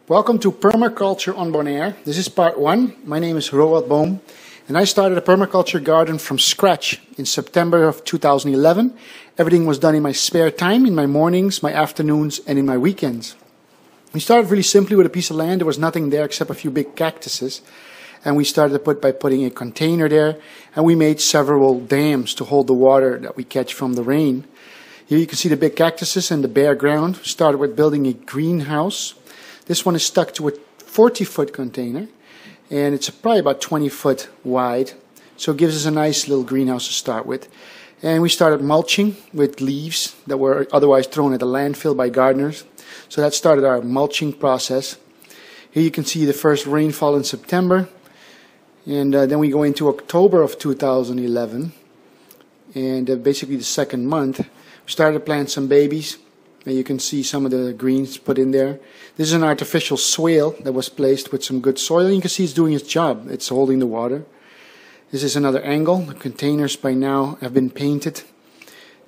Welcome to Permaculture on Bonaire. This is part 1. My name is Roald, and I started a permaculture garden from scratch in September of 2011. Everything was done in my spare time, in my mornings, my afternoons, and in my weekends. We started really simply with a piece of land. There was nothing there except a few big cactuses. And we started by putting a container there, and we made several dams to hold the water that we catch from the rain. Here you can see the big cactuses and the bare ground. We started with building a greenhouse. This one is stuck to a 40-foot container, and it's probably about 20 foot wide. So it gives us a nice little greenhouse to start with. And we started mulching with leaves that were otherwise thrown at the landfill by gardeners. So that started our mulching process. Here you can see the first rainfall in September. And then we go into October of 2011. And basically the second month, we started to plant some babies. And you can see some of the greens put in there. This is an artificial swale that was placed with some good soil. And you can see it's doing its job. It's holding the water. This is another angle. The containers by now have been painted,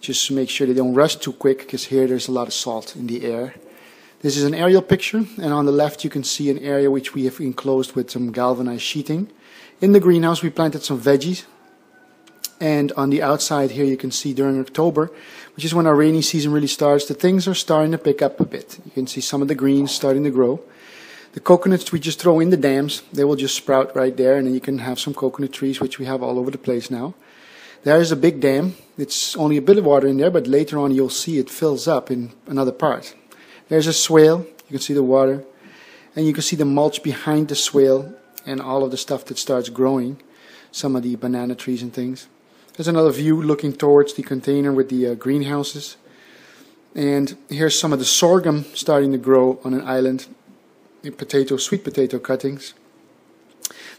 just to make sure they don't rust too quick, because here there's a lot of salt in the air. This is an aerial picture, and on the left you can see an area which we have enclosed with some galvanized sheeting. In the greenhouse we planted some veggies. And on the outside here you can see during October, which is when our rainy season really starts, the things are starting to pick up a bit. You can see some of the greens starting to grow. The coconuts we just throw in the dams, they will just sprout right there, and then you can have some coconut trees, which we have all over the place now. There is a big dam. It's only a bit of water in there, but later on you'll see it fills up in another part. There's a swale. You can see the water. And you can see the mulch behind the swale and all of the stuff that starts growing. Some of the banana trees and things. There's another view looking towards the container with the greenhouses. And here's some of the sorghum starting to grow on an island. Sweet potato cuttings.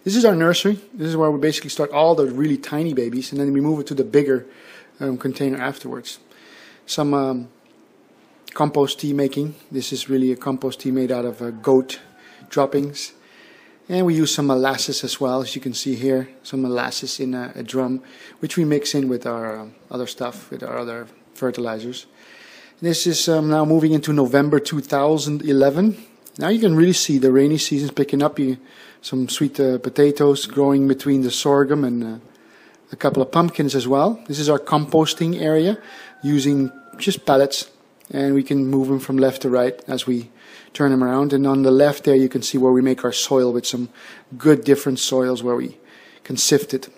This is our nursery. This is where we basically start all the really tiny babies, and then we move it to the bigger container afterwards. Some compost tea making. This is really a compost tea made out of goat droppings. And we use some molasses as well, as you can see here. Some molasses in a drum, which we mix in with our other stuff, with our other fertilizers. This is now moving into November 2011. Now you can really see the rainy season's picking up. Some sweet potatoes growing between the sorghum and a couple of pumpkins as well. This is our composting area, using just pallets. And we can move them from left to right as we turn them around. And on the left there you can see where we make our soil with some good different soils where we can sift it.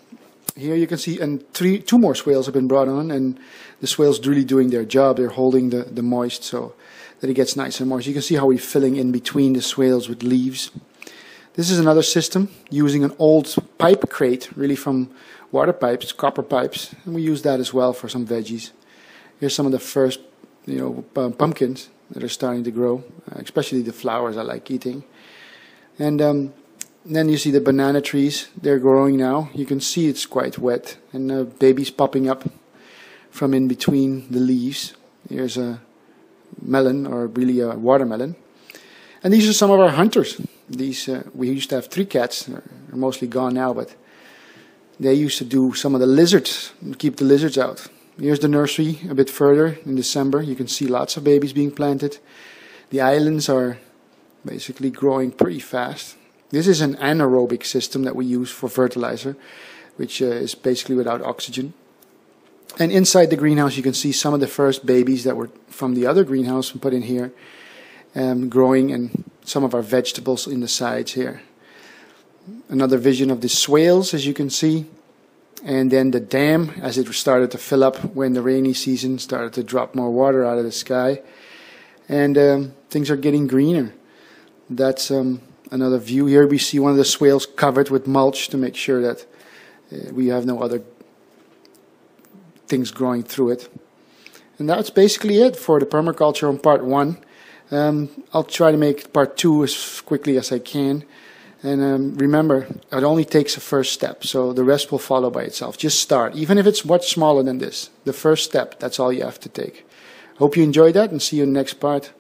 Here you can see, and two more swales have been brought on, and the swales really doing their job. They're holding the moist so that it gets nice and moist. You can see how we're filling in between the swales with leaves. This is another system using an old pipe crate, really from water pipes, copper pipes, and we use that as well for some veggies. Here's some of the first pumpkins that are starting to grow, especially the flowers I like eating. And then you see the banana trees. They're growing now. You can see it's quite wet, and babies popping up from in between the leaves. Here's a melon, or really a watermelon. And these are some of our hunters. These we used to have 3 cats. They're mostly gone now, but they used to do some of the lizards, keep the lizards out. Here's the nursery a bit further in December. You can see lots of babies being planted. The islands are basically growing pretty fast. This is an anaerobic system that we use for fertilizer, which is basically without oxygen. And inside the greenhouse you can see some of the first babies that were from the other greenhouse put in here, growing, and some of our vegetables in the sides here. Another vision of the swales, as you can see. And then the dam, as it started to fill up when the rainy season started to drop more water out of the sky. And things are getting greener. That's another view. Here we see one of the swales covered with mulch to make sure that we have no other things growing through it. And that's basically it for the permaculture on part 1. I'll try to make part 2 as quickly as I can. And remember, it only takes a first step, so the rest will follow by itself. Just start, even if it's much smaller than this. The first step, that's all you have to take. Hope you enjoyed that, and see you in the next part.